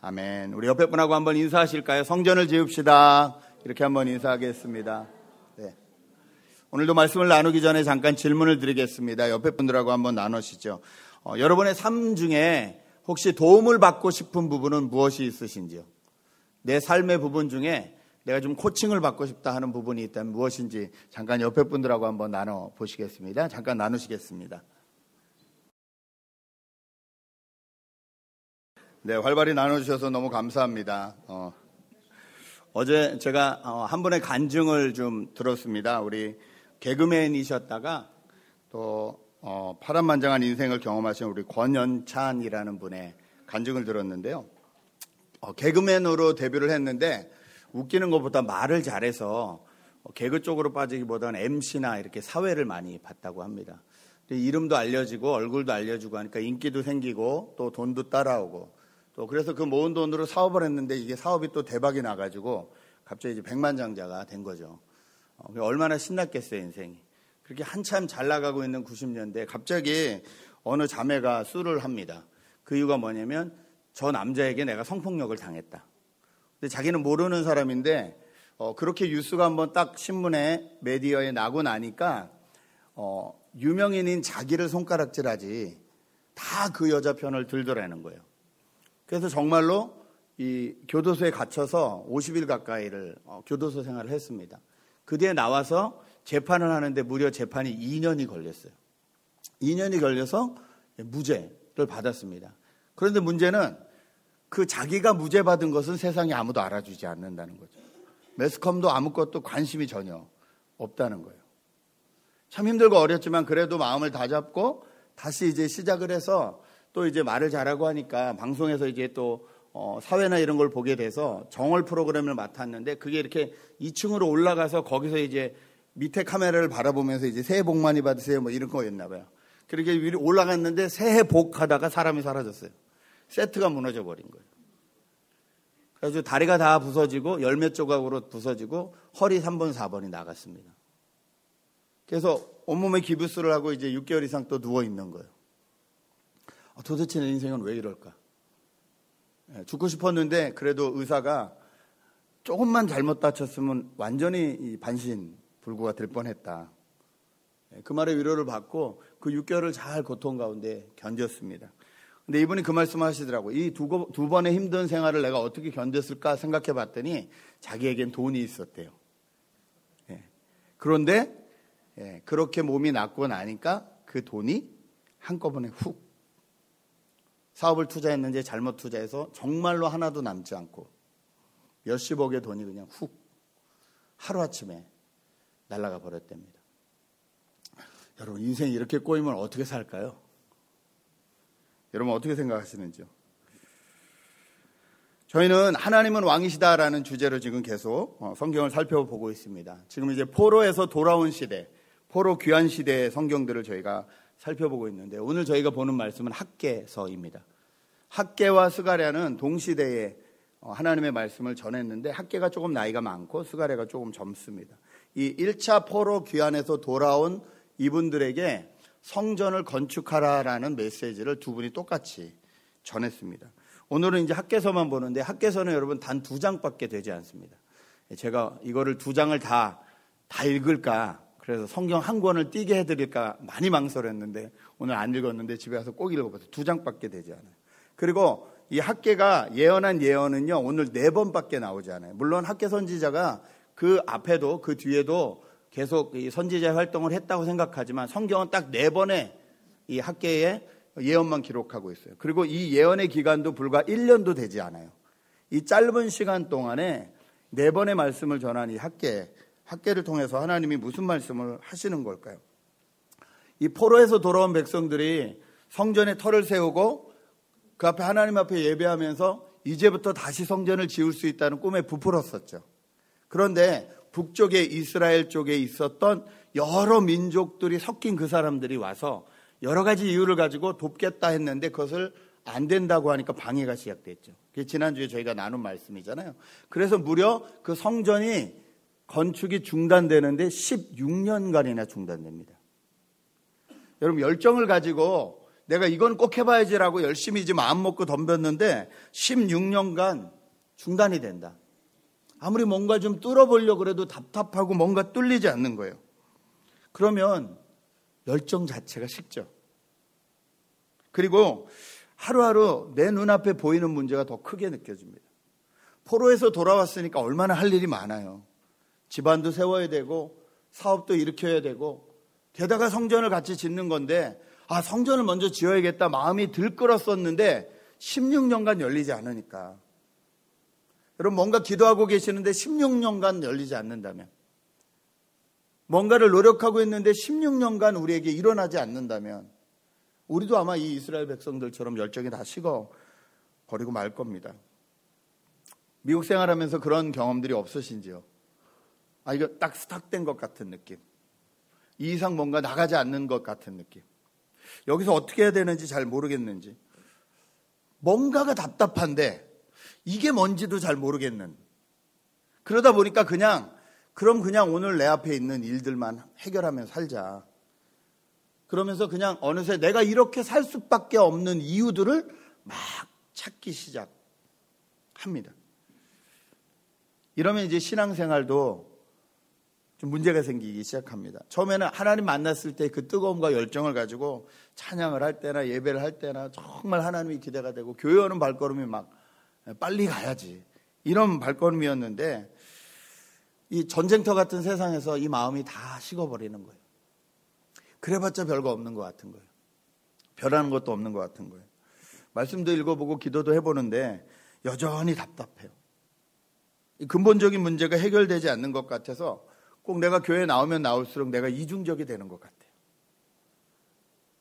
아멘. 우리 옆에 분하고 한번 인사하실까요? 성전을 지읍시다. 이렇게 한번 인사하겠습니다. 네. 오늘도 말씀을 나누기 전에 잠깐 질문을 드리겠습니다. 옆에 분들하고 한번 나누시죠. 여러분의 삶 중에 혹시 도움을 받고 싶은 부분은 무엇이 있으신지요? 내 삶의 부분 중에 내가 좀 코칭을 받고 싶다 하는 부분이 있다면 무엇인지 잠깐 옆에 분들하고 한번 나눠보시겠습니다. 잠깐 나누시겠습니다. 네, 활발히 나눠주셔서 너무 감사합니다. 어제 제가 한 분의 간증을 좀 들었습니다. 우리 개그맨이셨다가 또 파란만장한 인생을 경험하신 우리 권연찬이라는 분의 간증을 들었는데요. 개그맨으로 데뷔를 했는데 웃기는 것보다 말을 잘해서 개그 쪽으로 빠지기보다는 MC나 이렇게 사회를 많이 봤다고 합니다. 이름도 알려지고 얼굴도 알려지고 하니까 인기도 생기고 또 돈도 따라오고 또 그래서 그 모은 돈으로 사업을 했는데 이게 사업이 또 대박이 나가지고 갑자기 이제 백만장자가 된 거죠. 얼마나 신났겠어요, 인생이. 그렇게 한참 잘 나가고 있는 90년대 갑자기 어느 자매가 수를 합니다. 그 이유가 뭐냐면 저 남자에게 내가 성폭력을 당했다. 근데 자기는 모르는 사람인데 그렇게 뉴스가 한번 딱 신문에 미디어에 나고 나니까 유명인인 자기를 손가락질하지 다 그 여자 편을 들더라는 거예요. 그래서 정말로 이 교도소에 갇혀서 50일 가까이를 교도소 생활을 했습니다. 그 뒤에 나와서 재판을 하는데 무려 재판이 2년이 걸렸어요. 2년이 걸려서 무죄를 받았습니다. 그런데 문제는 그 자기가 무죄 받은 것은 세상에 아무도 알아주지 않는다는 거죠. 매스컴도 아무것도 관심이 전혀 없다는 거예요. 참 힘들고 어렵지만 그래도 마음을 다잡고 다시 이제 시작을 해서 또 이제 말을 잘하고 하니까 방송에서 이제 또 사회나 이런 걸 보게 돼서 정월 프로그램을 맡았는데 그게 이렇게 2층으로 올라가서 거기서 이제 밑에 카메라를 바라보면서 이제 새해 복 많이 받으세요 뭐 이런 거였나 봐요. 그렇게 위로 올라갔는데 새해 복 하다가 사람이 사라졌어요. 세트가 무너져 버린 거예요. 그래서 다리가 다 부서지고 열몇 조각으로 부서지고 허리 3번 4번이 나갔습니다. 그래서 온몸에 기부스를 하고 이제 6개월 이상 또 누워 있는 거예요. 도대체 내 인생은 왜 이럴까? 죽고 싶었는데 그래도 의사가 조금만 잘못 다쳤으면 완전히 반신불구가 될 뻔했다. 그 말에 위로를 받고 그 6개월을 잘 고통 가운데 견뎠습니다. 근데 이분이 그 말씀을 하시더라고요. 이 두 번의 힘든 생활을 내가 어떻게 견뎠을까 생각해 봤더니 자기에겐 돈이 있었대요. 그런데 그렇게 몸이 낫고 나니까 그 돈이 한꺼번에 훅 사업을 투자했는지 잘못 투자해서 정말로 하나도 남지 않고 몇십억의 돈이 그냥 훅 하루아침에 날아가 버렸답니다. 여러분 인생이 이렇게 꼬이면 어떻게 살까요? 여러분 어떻게 생각하시는지요? 저희는 하나님은 왕이시다라는 주제로 지금 계속 성경을 살펴보고 있습니다. 지금 이제 포로에서 돌아온 시대, 포로 귀환 시대의 성경들을 저희가 살펴보고 있는데 오늘 저희가 보는 말씀은 학개서입니다. 학개와 스가랴는 동시대에 하나님의 말씀을 전했는데 학개가 조금 나이가 많고 스가랴가 조금 젊습니다. 이 1차 포로 귀환에서 돌아온 이분들에게 성전을 건축하라라는 메시지를 두 분이 똑같이 전했습니다. 오늘은 이제 학개서만 보는데 학개서는 여러분 단 2장밖에 되지 않습니다. 제가 이거를 2장을 다 읽을까 그래서 성경 한 권을 띄게 해드릴까 많이 망설였는데 오늘 안 읽었는데 집에 가서 꼭 읽어보세요. 2장밖에 되지 않아요. 그리고 이 학개가 예언한 예언은요 오늘 4번밖에 나오지 않아요. 물론 학개 선지자가 그 앞에도 그 뒤에도 계속 이 선지자 활동을 했다고 생각하지만 성경은 딱 4번의 이 학개의 예언만 기록하고 있어요. 그리고 이 예언의 기간도 불과 1년도 되지 않아요. 이 짧은 시간 동안에 4번의 말씀을 전한 이 학개를 통해서 하나님이 무슨 말씀을 하시는 걸까요? 이 포로에서 돌아온 백성들이 성전에 터를 세우고 그 앞에 하나님 앞에 예배하면서 이제부터 다시 성전을 지을 수 있다는 꿈에 부풀었었죠. 그런데 북쪽에 이스라엘 쪽에 있었던 여러 민족들이 섞인 그 사람들이 와서 여러 가지 이유를 가지고 돕겠다 했는데 그것을 안 된다고 하니까 방해가 시작됐죠. 그게 지난주에 저희가 나눈 말씀이잖아요. 그래서 무려 그 성전이 건축이 중단되는데 16년간이나 중단됩니다. 여러분 열정을 가지고 내가 이건 꼭 해봐야지라고 열심히 이제 마음 먹고 덤볐는데 16년간 중단이 된다. 아무리 뭔가 좀 뚫어보려고 그래도 답답하고 뭔가 뚫리지 않는 거예요. 그러면 열정 자체가 식죠. 그리고 하루하루 내 눈앞에 보이는 문제가 더 크게 느껴집니다. 포로에서 돌아왔으니까 얼마나 할 일이 많아요. 집안도 세워야 되고 사업도 일으켜야 되고 게다가 성전을 같이 짓는 건데 성전을 먼저 지어야겠다 마음이 들끓었었는데 16년간 열리지 않으니까. 여러분 뭔가 기도하고 계시는데 16년간 열리지 않는다면, 뭔가를 노력하고 있는데 16년간 우리에게 일어나지 않는다면 우리도 아마 이 이스라엘 백성들처럼 열정이 다 식어버리고 말 겁니다. 미국 생활하면서 그런 경험들이 없으신지요? 이거 딱 스탁된 것 같은 느낌, 이 이상 뭔가 나가지 않는 것 같은 느낌, 여기서 어떻게 해야 되는지 잘 모르겠는지, 뭔가가 답답한데 이게 뭔지도 잘 모르겠는, 그러다 보니까 그냥 오늘 내 앞에 있는 일들만 해결하며 살자, 그러면서 그냥 어느새 내가 이렇게 살 수밖에 없는 이유들을 막 찾기 시작합니다. 이러면 이제 신앙생활도 좀 문제가 생기기 시작합니다. 처음에는 하나님 만났을 때 그 뜨거움과 열정을 가지고 찬양을 할 때나 예배를 할 때나 정말 하나님이 기대가 되고 교회 오는 발걸음이 막 빨리 가야지 이런 발걸음이었는데, 이 전쟁터 같은 세상에서 이 마음이 다 식어버리는 거예요. 그래봤자 별거 없는 것 같은 거예요. 별하는 것도 없는 것 같은 거예요. 말씀도 읽어보고 기도도 해보는데 여전히 답답해요. 이 근본적인 문제가 해결되지 않는 것 같아서 꼭 내가 교회에 나오면 나올수록 내가 이중적이 되는 것 같아요.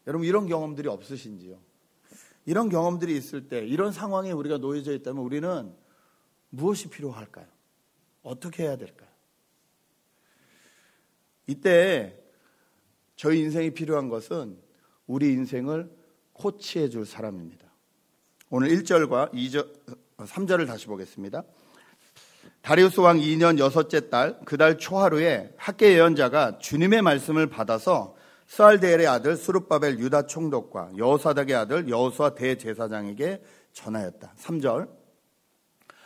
여러분 이런 경험들이 없으신지요? 이런 경험들이 있을 때, 이런 상황에 우리가 놓여져 있다면 우리는 무엇이 필요할까요? 어떻게 해야 될까요? 이때 저희 인생이 필요한 것은 우리 인생을 코치해 줄 사람입니다. 오늘 1절과 3절을 다시 보겠습니다. 다리우스 왕 2년 6째 달 그 달 초하루에 학개 예언자가 주님의 말씀을 받아서 스알데엘의 아들 스룹바벨 유다 총독과 여호사닥의 아들 여호수아 대제사장에게 전하였다. 3절,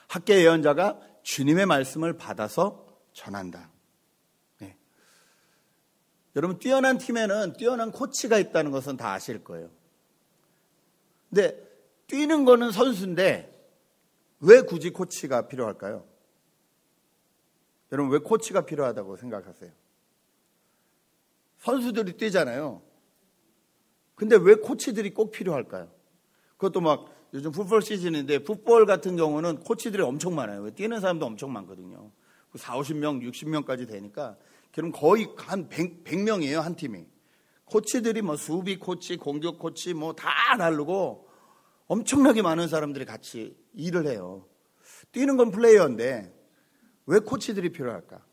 학개 예언자가 주님의 말씀을 받아서 전한다. 네. 여러분 뛰어난 팀에는 뛰어난 코치가 있다는 것은 다 아실 거예요. 근데 뛰는 거는 선수인데 왜 굳이 코치가 필요할까요? 여러분 왜 코치가 필요하다고 생각하세요? 선수들이 뛰잖아요. 근데 왜 코치들이 꼭 필요할까요? 그것도 막 요즘 풋볼 시즌인데 풋볼 같은 경우는 코치들이 엄청 많아요. 뛰는 사람도 엄청 많거든요. 40, 50명, 60명까지 되니까 그럼 거의 한 100명이에요, 한 팀이. 코치들이 뭐 수비 코치, 공격 코치 뭐 다 다르고 엄청나게 많은 사람들이 같이 일을 해요. 뛰는 건 플레이어인데 왜 코치들이 필요할까?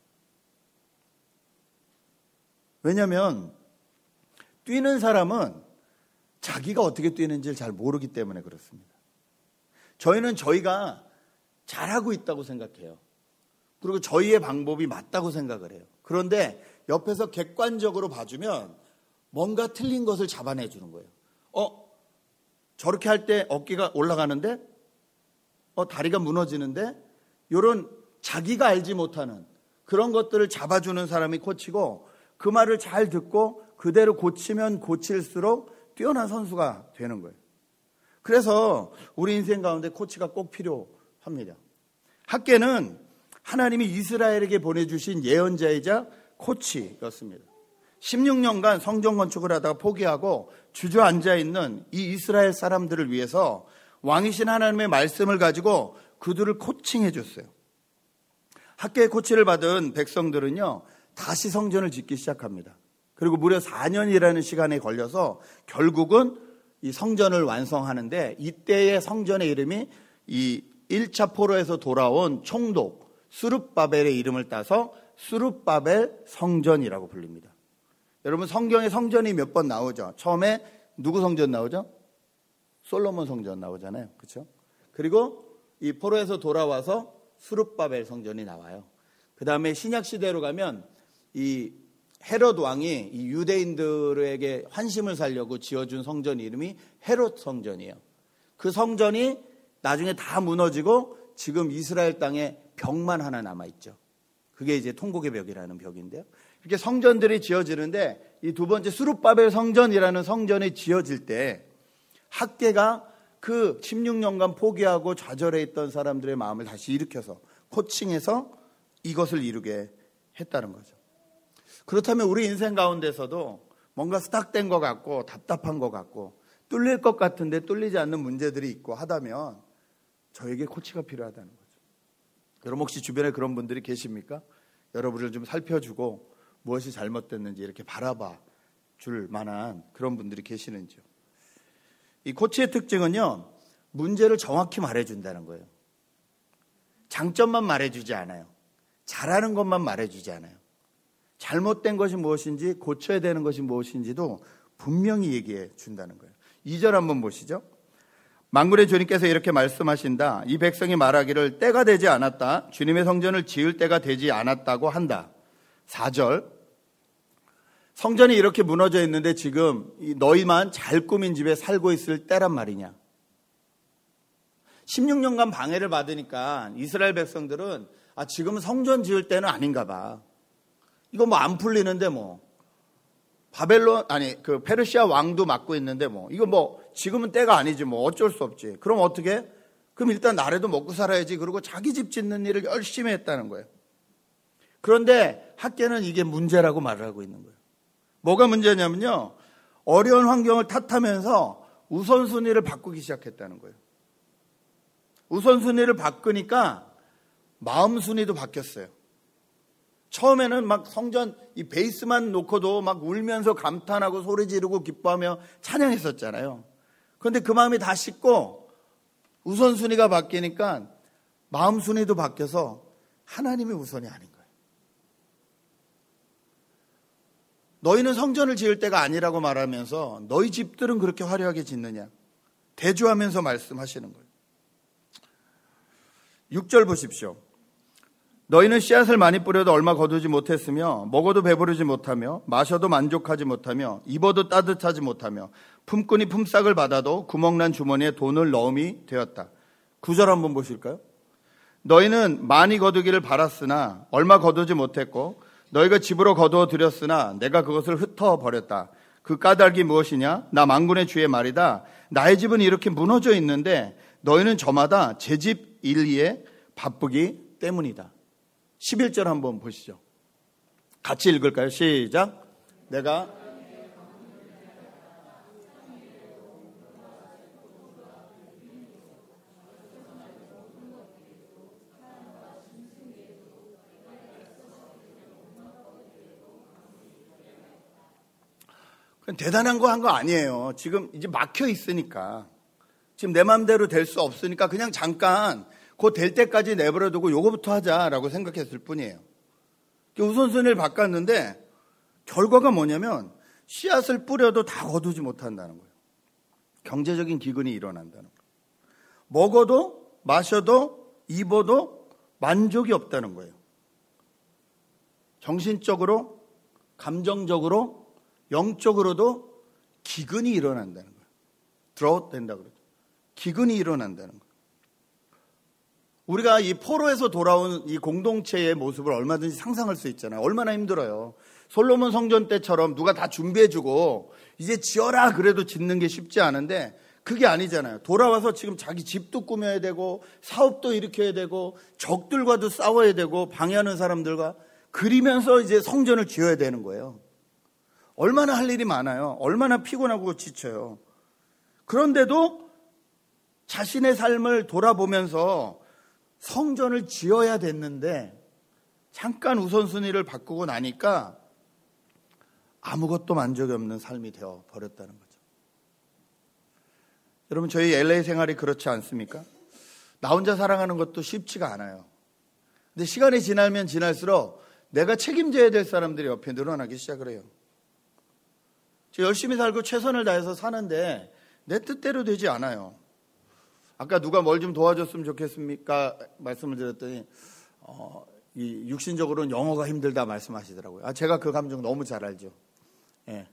왜냐하면 뛰는 사람은 자기가 어떻게 뛰는지를 잘 모르기 때문에 그렇습니다. 저희는 저희가 잘하고 있다고 생각해요. 그리고 저희의 방법이 맞다고 생각을 해요. 그런데 옆에서 객관적으로 봐주면 뭔가 틀린 것을 잡아내 주는 거예요. 저렇게 할 때 어깨가 올라가는데? 다리가 무너지는데? 이런 자기가 알지 못하는 그런 것들을 잡아주는 사람이 코치고, 그 말을 잘 듣고 그대로 고치면 고칠수록 뛰어난 선수가 되는 거예요. 그래서 우리 인생 가운데 코치가 꼭 필요합니다. 학개는 하나님이 이스라엘에게 보내주신 예언자이자 코치였습니다. 16년간 성전 건축을 하다가 포기하고 주저앉아 있는 이 이스라엘 사람들을 위해서 왕이신 하나님의 말씀을 가지고 그들을 코칭해 줬어요. 학개의 코치를 받은 백성들은요, 다시 성전을 짓기 시작합니다. 그리고 무려 4년이라는 시간에 걸려서 결국은 이 성전을 완성하는데, 이때의 성전의 이름이 이 1차 포로에서 돌아온 총독 스룹바벨의 이름을 따서 스룹바벨 성전이라고 불립니다. 여러분 성경에 성전이 몇 번 나오죠? 처음에 누구 성전 나오죠? 솔로몬 성전 나오잖아요. 그렇죠? 그리고 이 포로에서 돌아와서 스룹바벨 성전이 나와요. 그 다음에 신약 시대로 가면 이 헤롯 왕이 이 유대인들에게 환심을 살려고 지어준 성전 이름이 헤롯 성전이에요. 그 성전이 나중에 다 무너지고 지금 이스라엘 땅에 벽만 하나 남아있죠. 그게 이제 통곡의 벽이라는 벽인데요. 이렇게 성전들이 지어지는데 이 두 번째 스룹바벨 성전이라는 성전이 지어질 때 학개가 그 16년간 포기하고 좌절해 있던 사람들의 마음을 다시 일으켜서 코칭해서 이것을 이루게 했다는 거죠. 그렇다면 우리 인생 가운데서도 뭔가 스탁된 것 같고 답답한 것 같고 뚫릴 것 같은데 뚫리지 않는 문제들이 있고 하다면 저에게 코치가 필요하다는 거죠. 여러분 혹시 주변에 그런 분들이 계십니까? 여러분을 좀 살펴주고 무엇이 잘못됐는지 이렇게 바라봐 줄 만한 그런 분들이 계시는지요. 이 코치의 특징은요, 문제를 정확히 말해준다는 거예요. 장점만 말해주지 않아요. 잘하는 것만 말해주지 않아요. 잘못된 것이 무엇인지 고쳐야 되는 것이 무엇인지도 분명히 얘기해 준다는 거예요. 2절 한번 보시죠. 만군의 주님께서 이렇게 말씀하신다. 이 백성이 말하기를 때가 되지 않았다. 주님의 성전을 지을 때가 되지 않았다고 한다. 4절. 성전이 이렇게 무너져 있는데 지금 너희만 잘 꾸민 집에 살고 있을 때란 말이냐. 16년간 방해를 받으니까 이스라엘 백성들은 지금은 성전 지을 때는 아닌가 봐. 이거 뭐 안 풀리는데 뭐 그 페르시아 왕도 맡고 있는데 뭐 이거 뭐 지금은 때가 아니지 뭐 어쩔 수 없지. 그럼 어떻게? 그럼 일단 나라도 먹고 살아야지. 그리고 자기 집 짓는 일을 열심히 했다는 거예요. 그런데 학계는 이게 문제라고 말을 하고 있는 거예요. 뭐가 문제냐면요, 어려운 환경을 탓하면서 우선순위를 바꾸기 시작했다는 거예요. 우선순위를 바꾸니까 마음 순위도 바뀌었어요. 처음에는 막 성전 이 베이스만 놓고도 막 울면서 감탄하고 소리 지르고 기뻐하며 찬양했었잖아요. 그런데 그 마음이 다 식고 우선순위가 바뀌니까 마음 순위도 바뀌어서 하나님의 우선이 아닌 거예요. 너희는 성전을 지을 때가 아니라고 말하면서 너희 집들은 그렇게 화려하게 짓느냐. 대조하면서 말씀하시는 거예요. 6절 보십시오. 너희는 씨앗을 많이 뿌려도 얼마 거두지 못했으며 먹어도 배부르지 못하며 마셔도 만족하지 못하며 입어도 따뜻하지 못하며 품꾼이 품삯을 받아도 구멍난 주머니에 돈을 넣음이 되었다. 9절 한번 보실까요? 너희는 많이 거두기를 바랐으나 얼마 거두지 못했고 너희가 집으로 거두어 들였으나 내가 그것을 흩어버렸다. 그 까닭이 무엇이냐? 나 만군의 주의 말이다. 나의 집은 이렇게 무너져 있는데 너희는 저마다 제 집 일리에 바쁘기 때문이다. 11절 한번 보시죠. 같이 읽을까요? 시작. 내가 대단한 거 한 거 아니에요. 지금 이제 막혀 있으니까, 지금 내 마음대로 될 수 없으니까 그냥 잠깐 곧 될 때까지 내버려두고 요거부터 하자라고 생각했을 뿐이에요. 우선순위를 바꿨는데 결과가 뭐냐면 씨앗을 뿌려도 다 거두지 못한다는 거예요. 경제적인 기근이 일어난다는 거예요. 먹어도 마셔도 입어도 만족이 없다는 거예요. 정신적으로, 감정적으로, 영적으로도 기근이 일어난다는 거예요. 드라웃 된다고 그러죠. 기근이 일어난다는 거예요. 우리가 이 포로에서 돌아온 이 공동체의 모습을 얼마든지 상상할 수 있잖아요. 얼마나 힘들어요. 솔로몬 성전 때처럼 누가 다 준비해주고 이제 지어라 그래도 짓는 게 쉽지 않은데 그게 아니잖아요. 돌아와서 지금 자기 집도 꾸며야 되고 사업도 일으켜야 되고 적들과도 싸워야 되고 방해하는 사람들과 그리면서 이제 성전을 지어야 되는 거예요. 얼마나 할 일이 많아요. 얼마나 피곤하고 지쳐요. 그런데도 자신의 삶을 돌아보면서 성전을 지어야 됐는데 잠깐 우선순위를 바꾸고 나니까 아무것도 만족이 없는 삶이 되어 버렸다는 거죠. 여러분, 저희 LA 생활이 그렇지 않습니까? 나 혼자 살아가는 것도 쉽지가 않아요. 근데 시간이 지나면 지날수록 내가 책임져야 될 사람들이 옆에 늘어나기 시작을 해요. 저 열심히 살고 최선을 다해서 사는데 내 뜻대로 되지 않아요. 아까 누가 뭘 좀 도와줬으면 좋겠습니까? 말씀을 드렸더니 이 육신적으로는 영어가 힘들다 말씀하시더라고요. 제가 그 감정 너무 잘 알죠. 예.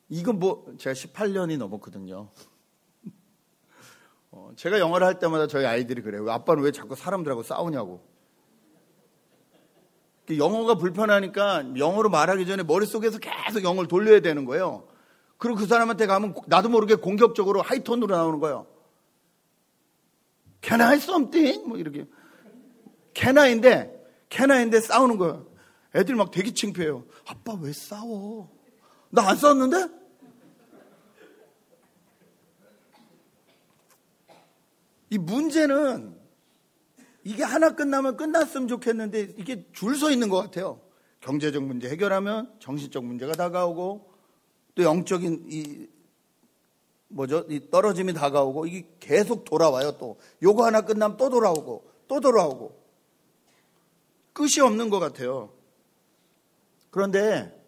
이건 제가 18년이 넘었거든요. 제가 영어를 할 때마다 저희 아이들이 그래요. 아빠는 왜 자꾸 사람들하고 싸우냐고. 영어가 불편하니까 영어로 말하기 전에 머릿속에서 계속 영어를 돌려야 되는 거예요. 그리고 그 사람한테 가면 나도 모르게 공격적으로 하이톤으로 나오는 거예요. Can I something? 뭐 이렇게. Can I인데 싸우는 거예요. 애들 막 되게 창피해요. 아빠 왜 싸워? 나 안 싸웠는데? 이 문제는 이게 하나 끝나면 끝났으면 좋겠는데 이게 줄 서 있는 것 같아요. 경제적 문제 해결하면 정신적 문제가 다가오고 또 영적인 이 떨어짐이 다가오고 이게 계속 돌아와요. 또 요거 하나 끝나면 또 돌아오고 끝이 없는 것 같아요. 그런데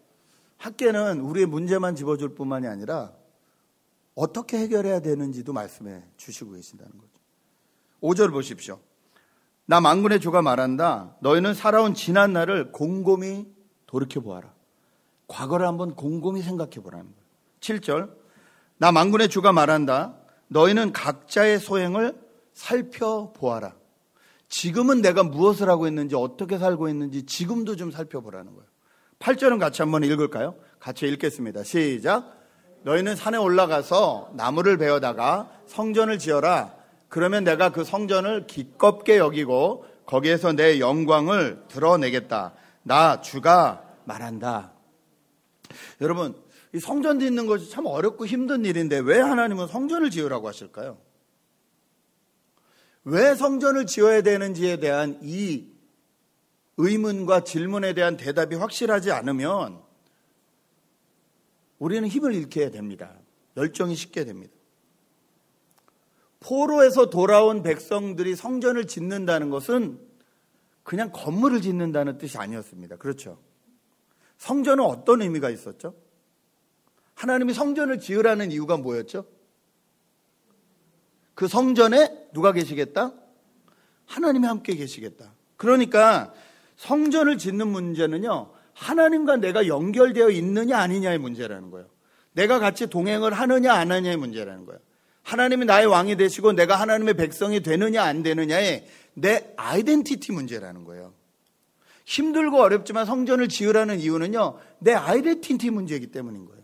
학계는 우리의 문제만 집어줄 뿐만이 아니라 어떻게 해결해야 되는지도 말씀해 주시고 계신다는 거죠. 5절 보십시오. 나 만군의 주가 말한다. 너희는 살아온 지난 날을 곰곰이 돌이켜보아라. 과거를 한번 곰곰이 생각해보라는 거예요. 7절. 나 만군의 주가 말한다. 너희는 각자의 소행을 살펴보아라. 지금은 내가 무엇을 하고 있는지 어떻게 살고 있는지 지금도 좀 살펴보라는 거예요. 8절은 같이 한번 읽을까요? 같이 읽겠습니다. 시작. 너희는 산에 올라가서 나무를 베어다가 성전을 지어라. 그러면 내가 그 성전을 기껍게 여기고 거기에서 내 영광을 드러내겠다. 나 주가 말한다. 여러분, 이 성전 짓는 것이 참 어렵고 힘든 일인데 왜 하나님은 성전을 지으라고 하실까요? 왜 성전을 지어야 되는지에 대한 이 의문과 질문에 대한 대답이 확실하지 않으면 우리는 힘을 잃게 됩니다. 열정이 식게 됩니다. 포로에서 돌아온 백성들이 성전을 짓는다는 것은 그냥 건물을 짓는다는 뜻이 아니었습니다. 그렇죠? 성전은 어떤 의미가 있었죠? 하나님이 성전을 지으라는 이유가 뭐였죠? 그 성전에 누가 계시겠다? 하나님이 함께 계시겠다. 그러니까 성전을 짓는 문제는요, 하나님과 내가 연결되어 있느냐 아니냐의 문제라는 거예요. 내가 같이 동행을 하느냐 안 하느냐의 문제라는 거예요. 하나님이 나의 왕이 되시고 내가 하나님의 백성이 되느냐 안 되느냐의 내 아이덴티티 문제라는 거예요. 힘들고 어렵지만 성전을 지으라는 이유는요, 내 아이덴티티 문제이기 때문인 거예요.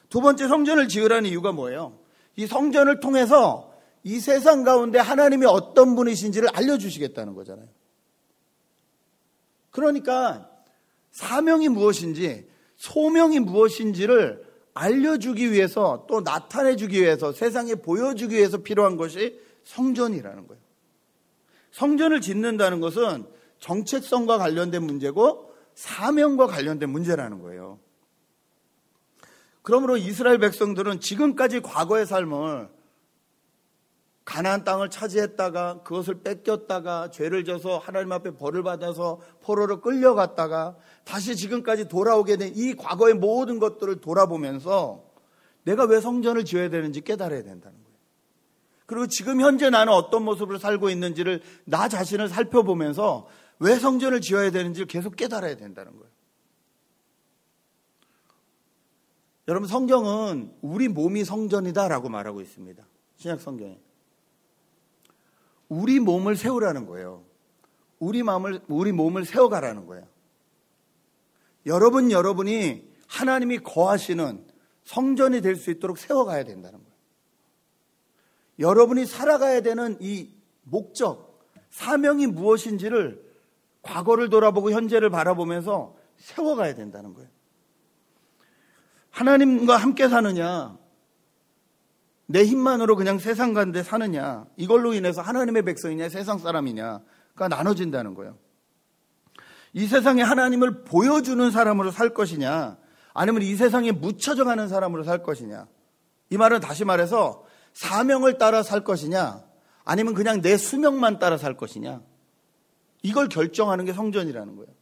두 번째, 성전을 지으라는 이유가 뭐예요? 이 성전을 통해서 이 세상 가운데 하나님이 어떤 분이신지를 알려주시겠다는 거잖아요. 그러니까 사명이 무엇인지, 소명이 무엇인지를 알려주기 위해서, 또 나타내주기 위해서, 세상에 보여주기 위해서 필요한 것이 성전이라는 거예요. 성전을 짓는다는 것은 정체성과 관련된 문제고 사명과 관련된 문제라는 거예요. 그러므로 이스라엘 백성들은 지금까지 과거의 삶을 가나안 땅을 차지했다가 그것을 뺏겼다가 죄를 져서 하나님 앞에 벌을 받아서 포로로 끌려갔다가 다시 지금까지 돌아오게 된 이 과거의 모든 것들을 돌아보면서 내가 왜 성전을 지어야 되는지 깨달아야 된다는 거예요. 그리고 지금 현재 나는 어떤 모습으로 살고 있는지를 나 자신을 살펴보면서 왜 성전을 지어야 되는지를 계속 깨달아야 된다는 거예요. 여러분, 성경은 우리 몸이 성전이다라고 말하고 있습니다. 신약 성경에. 우리 몸을 세우라는 거예요. 우리 몸을 세워가라는 거예요. 여러분이 하나님이 거하시는 성전이 될 수 있도록 세워가야 된다는 거예요. 여러분이 살아가야 되는 이 목적, 사명이 무엇인지를 과거를 돌아보고 현재를 바라보면서 세워가야 된다는 거예요. 하나님과 함께 사느냐, 내 힘만으로 그냥 세상 가운데 사느냐, 이걸로 인해서 하나님의 백성이냐 세상 사람이냐가 나눠진다는 거예요. 이 세상에 하나님을 보여주는 사람으로 살 것이냐, 아니면 이 세상에 묻혀져 가는 사람으로 살 것이냐. 이 말은 다시 말해서 사명을 따라 살 것이냐, 아니면 그냥 내 수명만 따라 살 것이냐, 이걸 결정하는 게 성전이라는 거예요.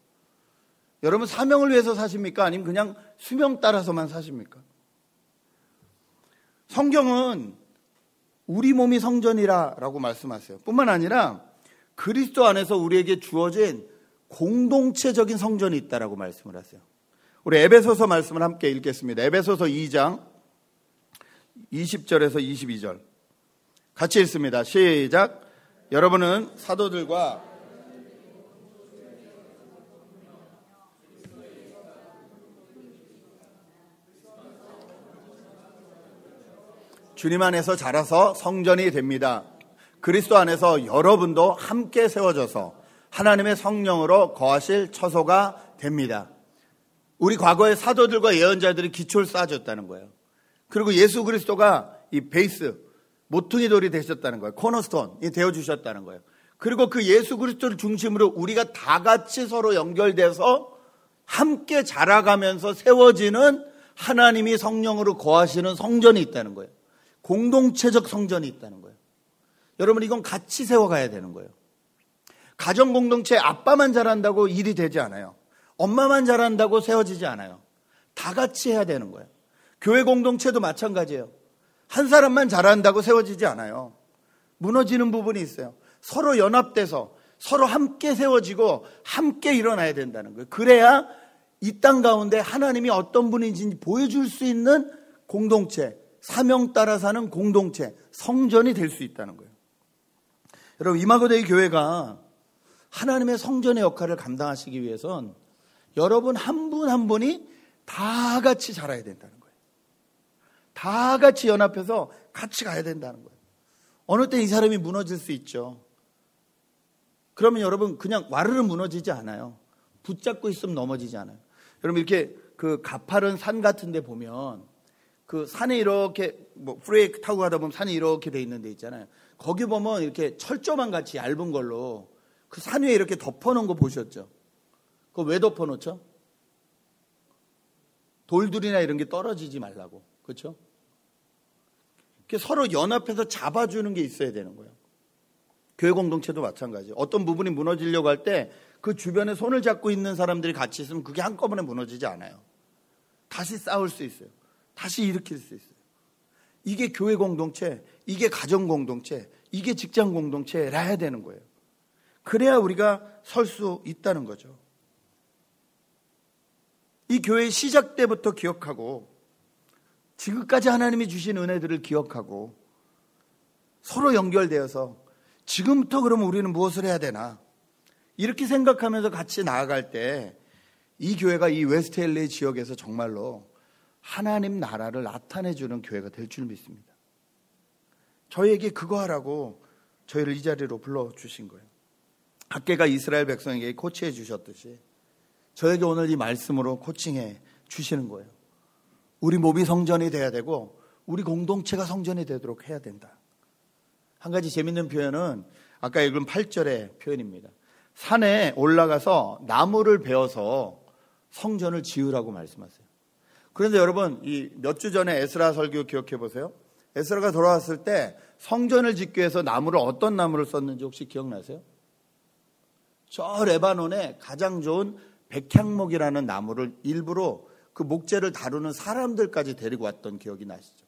여러분, 사명을 위해서 사십니까? 아니면 그냥 수명 따라서만 사십니까? 성경은 우리 몸이 성전이라고 말씀하세요. 뿐만 아니라 그리스도 안에서 우리에게 주어진 공동체적인 성전이 있다라고 말씀을 하세요. 우리 에베소서 말씀을 함께 읽겠습니다. 에베소서 2장 20절에서 22절 같이 읽습니다. 시작. 여러분은 사도들과 주님 안에서 자라서 성전이 됩니다. 그리스도 안에서 여러분도 함께 세워져서 하나님의 성령으로 거하실 처소가 됩니다. 우리 과거의 사도들과 예언자들이 기초를 쌓아줬다는 거예요. 그리고 예수 그리스도가 이 베이스, 모퉁이 돌이 되셨다는 거예요. 코너스톤이 되어주셨다는 거예요. 그리고 그 예수 그리스도를 중심으로 우리가 다 같이 서로 연결돼서 함께 자라가면서 세워지는 하나님이 성령으로 거하시는 성전이 있다는 거예요. 공동체적 성전이 있다는 거예요. 여러분, 이건 같이 세워가야 되는 거예요. 가정 공동체 아빠만 잘한다고 일이 되지 않아요. 엄마만 잘한다고 세워지지 않아요. 다 같이 해야 되는 거예요. 교회 공동체도 마찬가지예요. 한 사람만 잘한다고 세워지지 않아요. 무너지는 부분이 있어요. 서로 연합돼서 서로 함께 세워지고 함께 일어나야 된다는 거예요. 그래야 이 땅 가운데 하나님이 어떤 분인지 보여줄 수 있는 공동체, 사명 따라 사는 공동체, 성전이 될 수 있다는 거예요. 여러분, 이마고데이 교회가 하나님의 성전의 역할을 감당하시기 위해선 여러분 한 분 한 분이 다 같이 자라야 된다는 거예요. 다 같이 연합해서 같이 가야 된다는 거예요. 어느 때 이 사람이 무너질 수 있죠. 그러면 여러분 그냥 와르르 무너지지 않아요. 붙잡고 있으면 넘어지지 않아요. 여러분, 이렇게 그 가파른 산 같은 데 보면 그 산에 이렇게 프레이 타고 가다 보면 산이 이렇게 돼 있는 데 있잖아요. 거기 보면 이렇게 철조망 같이 얇은 걸로 그 산 위에 이렇게 덮어놓은 거 보셨죠? 그거 왜 덮어놓죠? 돌들이나 이런 게 떨어지지 말라고. 그렇죠? 서로 연합해서 잡아주는 게 있어야 되는 거예요. 교회 공동체도 마찬가지예요. 어떤 부분이 무너지려고 할 때 그 주변에 손을 잡고 있는 사람들이 같이 있으면 그게 한꺼번에 무너지지 않아요. 다시 싸울 수 있어요. 다시 일으킬 수 있어요. 이게 교회 공동체, 이게 가정 공동체, 이게 직장 공동체라 해야 되는 거예요. 그래야 우리가 설 수 있다는 거죠. 이 교회의 시작 때부터 기억하고 지금까지 하나님이 주신 은혜들을 기억하고 서로 연결되어서 지금부터 그러면 우리는 무엇을 해야 되나, 이렇게 생각하면서 같이 나아갈 때 이 교회가 이 웨스트 LA 지역에서 정말로 하나님 나라를 나타내주는 교회가 될 줄 믿습니다. 저희에게 그거 하라고 저희를 이 자리로 불러주신 거예요. 학계가 이스라엘 백성에게 코치해 주셨듯이 저에게 오늘 이 말씀으로 코칭해 주시는 거예요. 우리 몸이 성전이 돼야 되고 우리 공동체가 성전이 되도록 해야 된다. 한 가지 재밌는 표현은 아까 읽은 8절의 표현입니다. 산에 올라가서 나무를 베어서 성전을 지으라고 말씀하세요. 그런데 여러분, 이 몇 주 전에 에스라 설교 기억해 보세요. 에스라가 돌아왔을 때 성전을 짓기 위해서 나무를 어떤 나무를 썼는지 혹시 기억나세요? 저 레바논에 가장 좋은 백향목이라는 나무를 일부러 그 목재를 다루는 사람들까지 데리고 왔던 기억이 나시죠?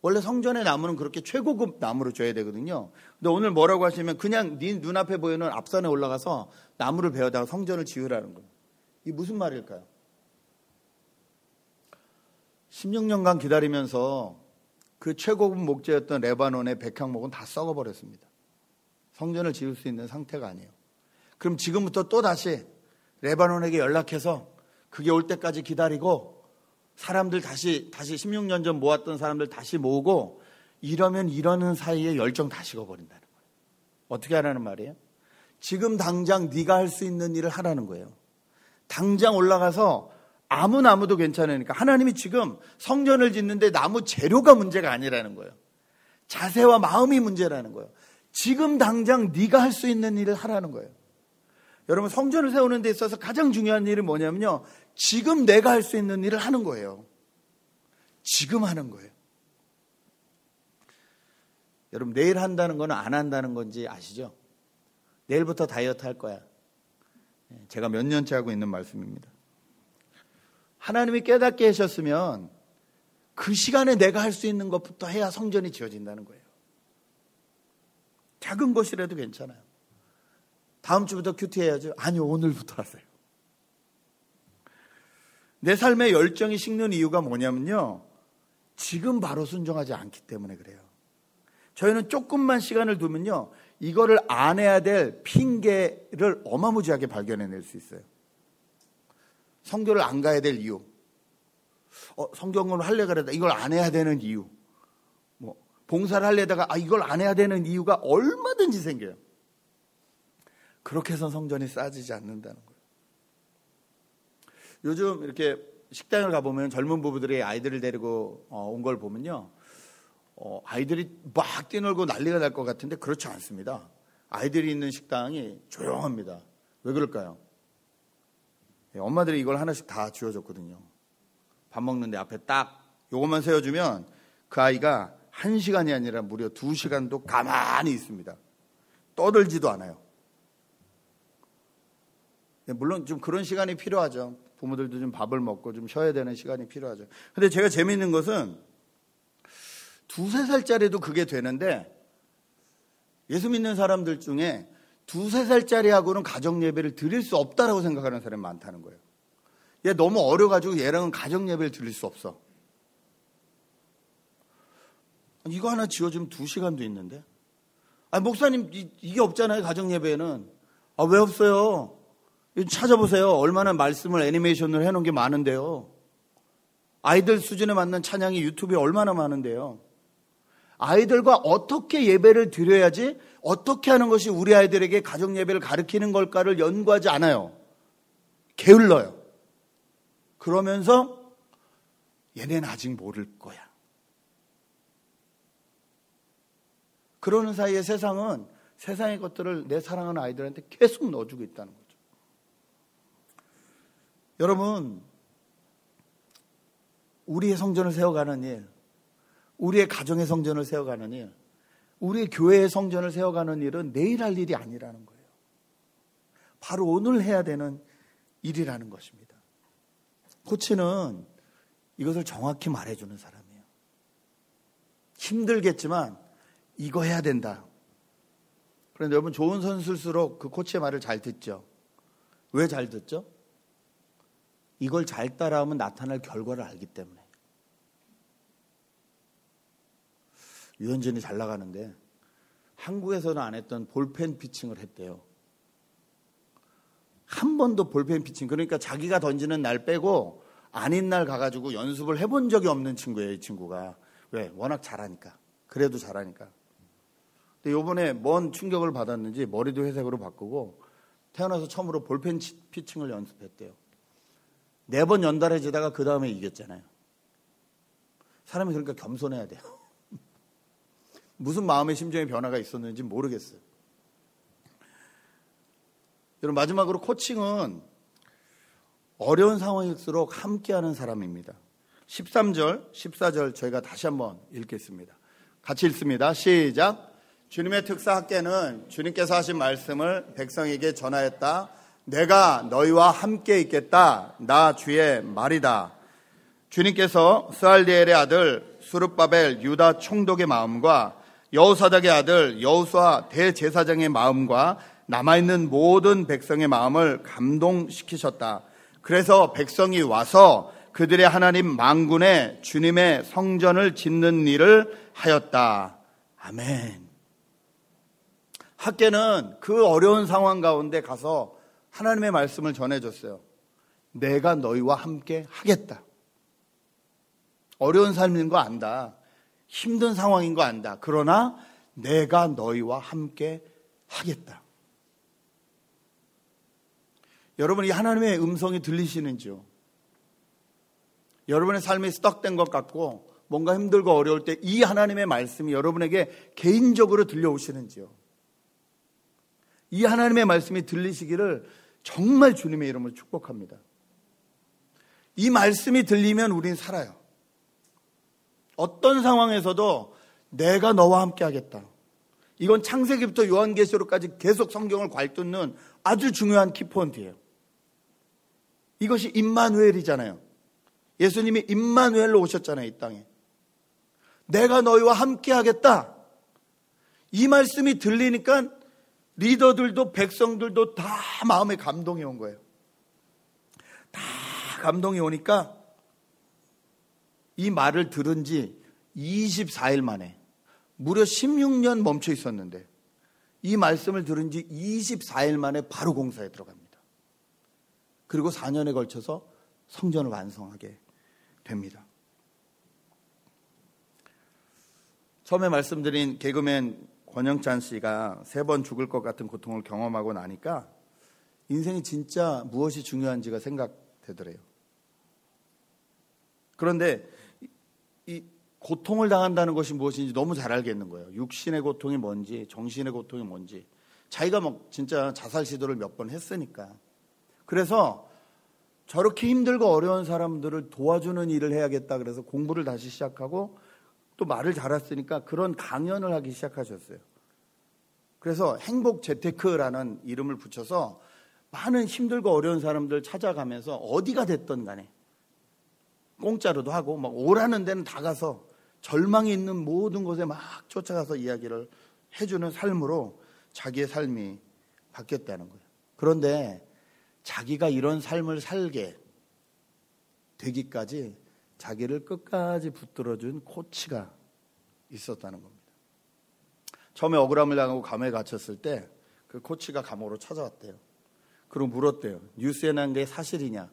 원래 성전의 나무는 그렇게 최고급 나무로 줘야 되거든요. 근데 오늘 뭐라고 하시면 그냥 네 눈앞에 보이는 앞산에 올라가서 나무를 베어다가 성전을 지으라는 거예요. 이게 무슨 말일까요? 16년간 기다리면서 그 최고급 목재였던 레바논의 백향목은 다 썩어버렸습니다. 성전을 지을 수 있는 상태가 아니에요. 그럼 지금부터 또 다시 레바논에게 연락해서 그게 올 때까지 기다리고 사람들 다시 16년 전 모았던 사람들 다시 모으고 이러는 사이에 열정 다 식어버린다는 거예요. 어떻게 하라는 말이에요? 지금 당장 네가 할 수 있는 일을 하라는 거예요. 당장 올라가서 아무도 괜찮으니까. 하나님이 지금 성전을 짓는데 나무 재료가 문제가 아니라는 거예요. 자세와 마음이 문제라는 거예요. 지금 당장 네가 할 수 있는 일을 하라는 거예요. 여러분, 성전을 세우는 데 있어서 가장 중요한 일은 뭐냐면요, 지금 내가 할 수 있는 일을 하는 거예요. 지금 하는 거예요. 여러분, 내일 한다는 건 안 한다는 건지 아시죠? 내일부터 다이어트 할 거야. 제가 몇 년째 하고 있는 말씀입니다. 하나님이 깨닫게 하셨으면 그 시간에 내가 할 수 있는 것부터 해야 성전이 지어진다는 거예요. 작은 것이라도 괜찮아요. 다음 주부터 큐티해야죠. 아니요, 오늘부터 하세요. 내 삶의 열정이 식는 이유가 뭐냐면요, 지금 바로 순종하지 않기 때문에 그래요. 저희는 조금만 시간을 두면요, 이거를 안 해야 될 핑계를 어마무지하게 발견해낼 수 있어요. 성교를 안 가야 될 이유, 성경을 하려고 그러다 이걸 안 해야 되는 이유, 봉사를 하려다가 이걸 안 해야 되는 이유가 얼마든지 생겨요. 그렇게 해서 성전이 쌓아지지 않는다는 거예요. 요즘 이렇게 식당을 가보면 젊은 부부들이 아이들을 데리고 온 걸 보면요, 아이들이 막 뛰놀고 난리가 날 것 같은데 그렇지 않습니다. 아이들이 있는 식당이 조용합니다. 왜 그럴까요? 엄마들이 이걸 하나씩 다 쥐어줬거든요. 밥 먹는데 앞에 딱 요것만 세워주면 그 아이가 1시간이 아니라 무려 2시간도 가만히 있습니다. 떠들지도 않아요. 물론 좀 그런 시간이 필요하죠. 부모들도 좀 밥을 먹고 좀 쉬어야 되는 시간이 필요하죠. 근데 제가 재미있는 것은 2-3살짜리도 그게 되는데, 예수 믿는 사람들 중에 2-3살짜리하고는 가정예배를 드릴 수 없다라고 생각하는 사람이 많다는 거예요. 얘 너무 어려가지고 얘랑은 가정예배를 드릴 수 없어. 이거 하나 지어주면 2시간도 있는데. 목사님, 이게 없잖아요, 가정예배에는. 왜 없어요? 찾아보세요. 얼마나 말씀을 애니메이션으로 해놓은 게 많은데요. 아이들 수준에 맞는 찬양이 유튜브에 얼마나 많은데요. 아이들과 어떻게 예배를 드려야지, 어떻게 하는 것이 우리 아이들에게 가정예배를 가르치는 걸까를 연구하지 않아요. 게을러요. 그러면서 얘네는 아직 모를 거야. 그러는 사이에 세상은 세상의 것들을 내 사랑하는 아이들한테 계속 넣어주고 있다는 거죠. 여러분, 우리의 성전을 세워가는 일, 우리의 가정의 성전을 세워가는 일, 우리의 교회의 성전을 세워가는 일은 내일 할 일이 아니라는 거예요. 바로 오늘 해야 되는 일이라는 것입니다. 코치는 이것을 정확히 말해주는 사람이에요. 힘들겠지만 이거 해야 된다. 그런데 여러분, 좋은 선수일수록 그 코치의 말을 잘 듣죠. 왜 잘 듣죠? 이걸 잘 따라하면 나타날 결과를 알기 때문에. 유현진이 잘 나가는데 한국에서는 안 했던 볼펜 피칭을 했대요. 한 번도 볼펜 피칭, 그러니까 자기가 던지는 날 빼고 아닌 날 가가지고 연습을 해본 적이 없는 친구예요, 이 친구가. 왜? 워낙 잘하니까. 그래도 잘하니까. 근데 요번에 뭔 충격을 받았는지 머리도 회색으로 바꾸고 태어나서 처음으로 볼펜 피칭을 연습했대요. 4번 연달아지다가 그 다음에 이겼잖아요. 사람이 그러니까 겸손해야 돼요. 무슨 마음의 심정의 변화가 있었는지 모르겠어요. 여러분, 마지막으로 코칭은 어려운 상황일수록 함께하는 사람입니다. 13절, 14절 저희가 다시 한번 읽겠습니다. 같이 읽습니다. 시작. 주님의 특사 학개는 주님께서 하신 말씀을 백성에게 전하였다. 내가 너희와 함께 있겠다. 나 주의 말이다. 주님께서 스알디엘의 아들 수룹바벨 유다 총독의 마음과 여호사닥의 아들 여호수아 대제사장의 마음과 남아있는 모든 백성의 마음을 감동시키셨다. 그래서 백성이 와서 그들의 하나님 만군의 주님의 성전을 짓는 일을 하였다. 아멘. 학개는 그 어려운 상황 가운데 가서 하나님의 말씀을 전해줬어요. 내가 너희와 함께 하겠다. 어려운 삶인 거 안다. 힘든 상황인 거 안다. 그러나 내가 너희와 함께 하겠다. 여러분, 이 하나님의 음성이 들리시는지요? 여러분의 삶이 스떡된 것 같고 뭔가 힘들고 어려울 때 이 하나님의 말씀이 여러분에게 개인적으로 들려오시는지요? 이 하나님의 말씀이 들리시기를 정말 주님의 이름으로 축복합니다. 이 말씀이 들리면 우린 살아요. 어떤 상황에서도 내가 너와 함께 하겠다. 이건 창세기부터 요한계시록까지 계속 성경을 괄뚫는 아주 중요한 키포인트예요. 이것이 임마누엘이잖아요. 예수님이 임마누엘로 오셨잖아요, 이 땅에. 내가 너희와 함께 하겠다. 이 말씀이 들리니까 리더들도 백성들도 다 마음에 감동이 온 거예요. 다 감동이 오니까 이 말을 들은 지 24일 만에, 무려 16년 멈춰 있었는데 이 말씀을 들은 지 24일 만에 바로 공사에 들어갑니다. 그리고 4년에 걸쳐서 성전을 완성하게 됩니다. 처음에 말씀드린 개그맨 권영찬 씨가 3번 죽을 것 같은 고통을 경험하고 나니까 인생이 진짜 무엇이 중요한지가 생각되더래요. 그런데 이 고통을 당한다는 것이 무엇인지 너무 잘 알겠는 거예요. 육신의 고통이 뭔지, 정신의 고통이 뭔지. 자기가 진짜 자살 시도를 몇 번 했으니까. 그래서 저렇게 힘들고 어려운 사람들을 도와주는 일을 해야겠다 그래서 공부를 다시 시작하고 또 말을 잘했으니까 그런 강연을 하기 시작하셨어요. 그래서 행복 재테크라는 이름을 붙여서 많은 힘들고 어려운 사람들 찾아가면서 어디가 됐든 간에 공짜로도 하고 막 오라는 데는 다 가서 절망이 있는 모든 곳에 막 쫓아가서 이야기를 해주는 삶으로 자기의 삶이 바뀌었다는 거예요. 그런데 자기가 이런 삶을 살게 되기까지 자기를 끝까지 붙들어준 코치가 있었다는 겁니다. 처음에 억울함을 당하고 감옥에 갇혔을 때 그 코치가 감옥으로 찾아왔대요. 그리고 물었대요. 뉴스에 난 게 사실이냐?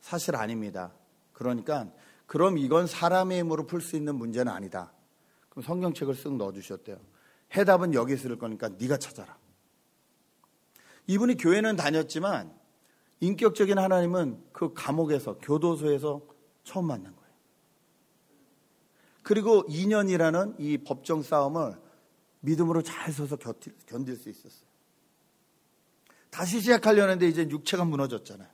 사실 아닙니다. 그러니까 그럼 이건 사람의 힘으로 풀 수 있는 문제는 아니다. 그럼 성경책을 쓱 넣어주셨대요. 해답은 여기 있을 거니까 네가 찾아라. 이분이 교회는 다녔지만 인격적인 하나님은 그 감옥에서, 교도소에서 처음 만난 거예요. 그리고 2년이라는 이 법정 싸움을 믿음으로 잘 서서 견딜 수 있었어요. 다시 시작하려는데 이제 육체가 무너졌잖아요.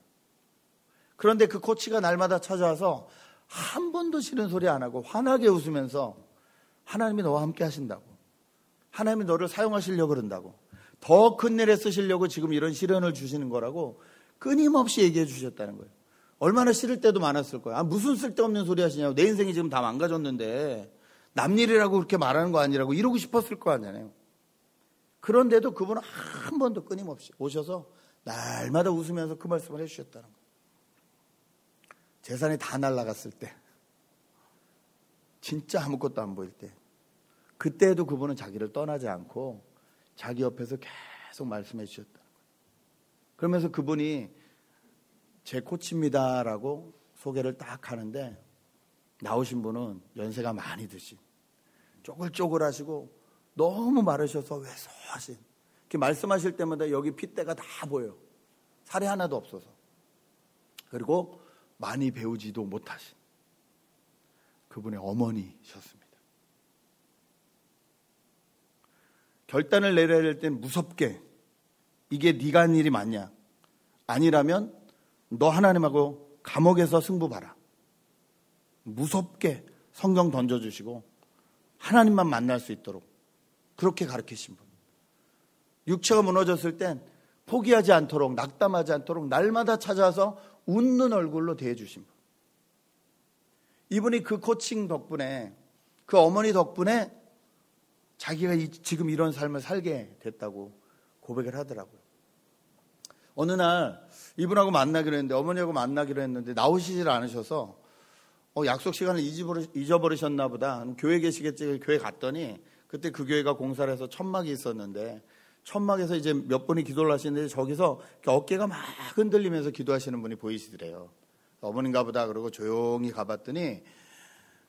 그런데 그 코치가 날마다 찾아와서 한 번도 싫은 소리 안 하고 환하게 웃으면서 하나님이 너와 함께 하신다고, 하나님이 너를 사용하시려고 그런다고, 더 큰 일에 쓰시려고 지금 이런 시련을 주시는 거라고 끊임없이 얘기해 주셨다는 거예요. 얼마나 싫을 때도 많았을 거예요. 무슨 쓸데없는 소리 하시냐고, 내 인생이 지금 다 망가졌는데 남 일이라고 그렇게 말하는 거 아니라고 이러고 싶었을 거 아니에요. 그런데도 그분은 한 번도 끊임없이 오셔서 날마다 웃으면서 그 말씀을 해주셨다는 거예요. 재산이 다 날아갔을 때, 진짜 아무것도 안 보일 때, 그때도 그분은 자기를 떠나지 않고 자기 옆에서 계속 말씀해 주셨다는 거예요. 그러면서 그분이 제 코치입니다라고 소개를 딱 하는데 나오신 분은 연세가 많이 드신, 쪼글쪼글하시고 너무 마르셔서 왜소하신, 이렇게 말씀하실 때마다 여기 핏대가 다 보여요. 살이 하나도 없어서. 그리고 많이 배우지도 못하신 그분의 어머니셨습니다. 결단을 내려야 될 땐 무섭게, 이게 네가 한 일이 맞냐? 아니라면 너 하나님하고 감옥에서 승부 봐라. 무섭게 성경 던져주시고 하나님만 만날 수 있도록 그렇게 가르치신 분. 육체가 무너졌을 땐 포기하지 않도록, 낙담하지 않도록 날마다 찾아와서 웃는 얼굴로 대해주신 분. 이분이 그 코칭 덕분에, 그 어머니 덕분에 자기가 지금 이런 삶을 살게 됐다고 고백을 하더라고요. 어느 날 이분하고 만나기로 했는데, 어머니하고 만나기로 했는데 나오시질 않으셔서 약속 시간을 잊어버리셨나 보다. 교회 계시겠지. 교회 갔더니 그때 그 교회가 공사를 해서 천막이 있었는데, 천막에서 이제 몇 분이 기도를 하시는데 저기서 어깨가 막 흔들리면서 기도하시는 분이 보이시더래요. 어머니인가 보다 그러고 조용히 가봤더니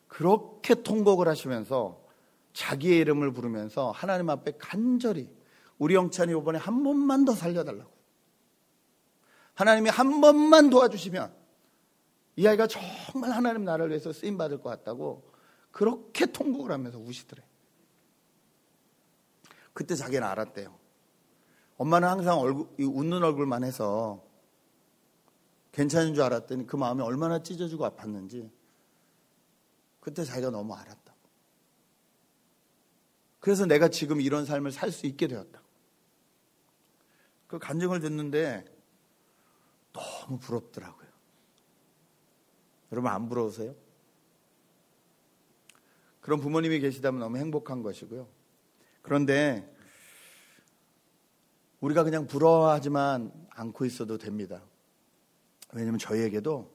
그렇게 통곡을 하시면서 자기의 이름을 부르면서 하나님 앞에 간절히, 우리 영찬이 이번에 한 번만 더 살려달라고, 하나님이 한 번만 도와주시면 이 아이가 정말 하나님 나라를 위해서 쓰임받을 것 같다고 그렇게 통곡을 하면서 우시더래. 그때 자기는 알았대요. 엄마는 항상 웃는 얼굴만 해서 괜찮은 줄 알았더니 그 마음이 얼마나 찢어지고 아팠는지 그때 자기가 너무 알았다. 그래서 내가 지금 이런 삶을 살 수 있게 되었다. 그 간증을 듣는데 너무 부럽더라고요. 여러분 안 부러우세요? 그런 부모님이 계시다면 너무 행복한 것이고요. 그런데 우리가 그냥 부러워하지만 않고 있어도 됩니다. 왜냐하면 저희에게도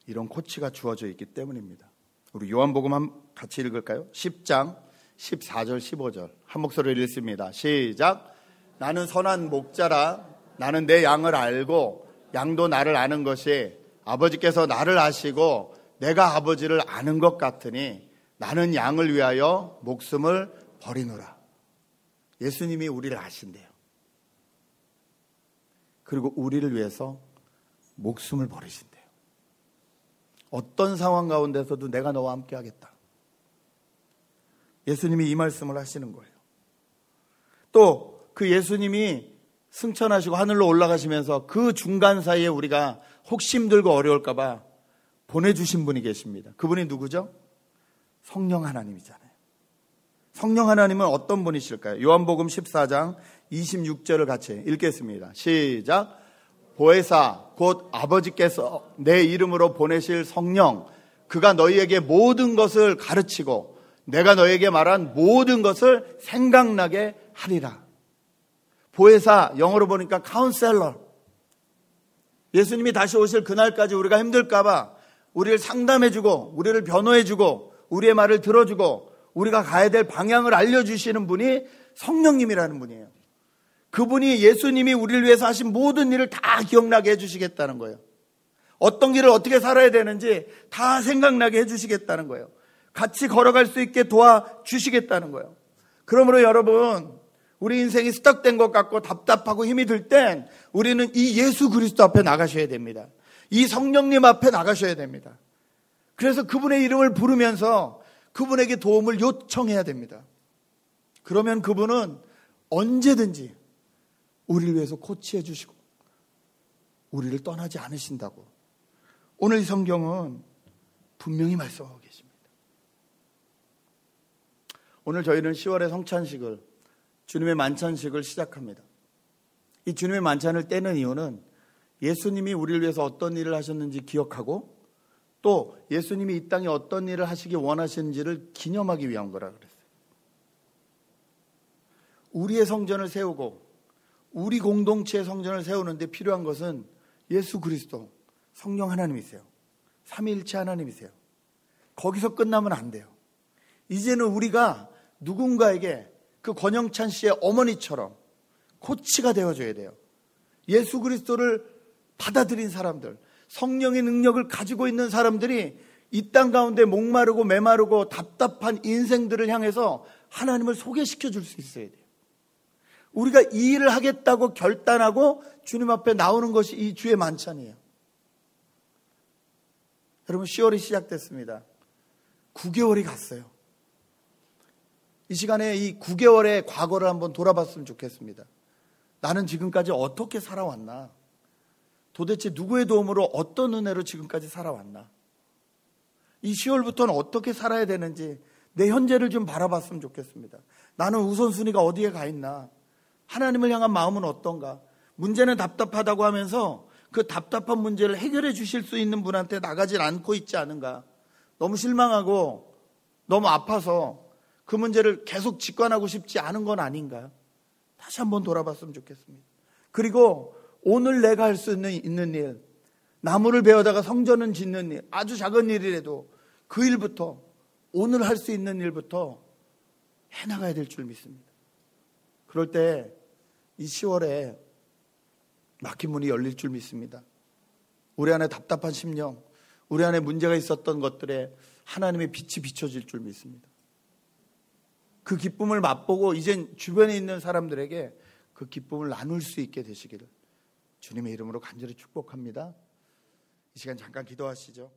이런 코치가 주어져 있기 때문입니다. 우리 요한복음 같이 읽을까요? 10장 14절 15절 한 목소리로 읽습니다. 시작. 나는 선한 목자라. 나는 내 양을 알고 양도 나를 아는 것이 아버지께서 나를 아시고 내가 아버지를 아는 것 같으니 나는 양을 위하여 목숨을 버리노라. 예수님이 우리를 아신대요. 그리고 우리를 위해서 목숨을 버리신대요. 어떤 상황 가운데서도 내가 너와 함께 하겠다. 예수님이 이 말씀을 하시는 거예요. 또 그 예수님이 승천하시고 하늘로 올라가시면서 그 중간 사이에 우리가 혹시 힘들고 어려울까 봐 보내주신 분이 계십니다. 그분이 누구죠? 성령 하나님이잖아요. 성령 하나님은 어떤 분이실까요? 요한복음 14장 26절을 같이 읽겠습니다. 시작. 보혜사 곧 아버지께서 내 이름으로 보내실 성령, 그가 너희에게 모든 것을 가르치고 내가 너희에게 말한 모든 것을 생각나게 하리라. 보혜사, 영어로 보니까 카운셀러. 예수님이 다시 오실 그날까지 우리가 힘들까봐 우리를 상담해주고 우리를 변호해주고 우리의 말을 들어주고 우리가 가야 될 방향을 알려주시는 분이 성령님이라는 분이에요. 그분이 예수님이 우리를 위해서 하신 모든 일을 다 기억나게 해주시겠다는 거예요. 어떤 길을 어떻게 살아야 되는지 다 생각나게 해주시겠다는 거예요. 같이 걸어갈 수 있게 도와주시겠다는 거예요. 그러므로 여러분, 우리 인생이 스탁된 것 같고 답답하고 힘이 들 땐 우리는 이 예수 그리스도 앞에 나가셔야 됩니다. 이 성령님 앞에 나가셔야 됩니다. 그래서 그분의 이름을 부르면서 그분에게 도움을 요청해야 됩니다. 그러면 그분은 언제든지 우리를 위해서 코치해 주시고 우리를 떠나지 않으신다고 오늘 이 성경은 분명히 말씀하고 계십니다. 오늘 저희는 10월의 성찬식을, 주님의 만찬식을 시작합니다. 이 주님의 만찬을 떼는 이유는 예수님이 우리를 위해서 어떤 일을 하셨는지 기억하고 또 예수님이 이 땅에 어떤 일을 하시기 원하시는지를 기념하기 위한 거라 그랬어요. 우리의 성전을 세우고 우리 공동체의 성전을 세우는데 필요한 것은 예수 그리스도, 성령 하나님이세요. 삼위일체 하나님이세요. 거기서 끝나면 안 돼요. 이제는 우리가 누군가에게 그 권영찬 씨의 어머니처럼 코치가 되어줘야 돼요. 예수 그리스도를 받아들인 사람들, 성령의 능력을 가지고 있는 사람들이 이 땅 가운데 목마르고 메마르고 답답한 인생들을 향해서 하나님을 소개시켜 줄 수 있어야 돼요. 우리가 이 일을 하겠다고 결단하고 주님 앞에 나오는 것이 이 주의 만찬이에요. 여러분, 10월이 시작됐습니다. 9개월이 갔어요. 이 시간에 이 9개월의 과거를 한번 돌아봤으면 좋겠습니다. 나는 지금까지 어떻게 살아왔나? 도대체 누구의 도움으로 어떤 은혜로 지금까지 살아왔나? 이 10월부터는 어떻게 살아야 되는지 내 현재를 좀 바라봤으면 좋겠습니다. 나는 우선순위가 어디에 가 있나? 하나님을 향한 마음은 어떤가? 문제는 답답하다고 하면서 그 답답한 문제를 해결해 주실 수 있는 분한테 나가질 않고 있지 않은가? 너무 실망하고 너무 아파서 그 문제를 계속 직관하고 싶지 않은 건 아닌가? 다시 한번 돌아봤으면 좋겠습니다. 그리고 오늘 내가 할 수 있는 일, 나무를 베어다가 성전을 짓는 일, 아주 작은 일이라도 그 일부터, 오늘 할 수 있는 일부터 해나가야 될 줄 믿습니다. 그럴 때 이 10월에 막힌 문이 열릴 줄 믿습니다. 우리 안에 답답한 심령, 우리 안에 문제가 있었던 것들에 하나님의 빛이 비춰질 줄 믿습니다. 그 기쁨을 맛보고 이젠 주변에 있는 사람들에게 그 기쁨을 나눌 수 있게 되시기를 주님의 이름으로 간절히 축복합니다. 이 시간 잠깐 기도하시죠.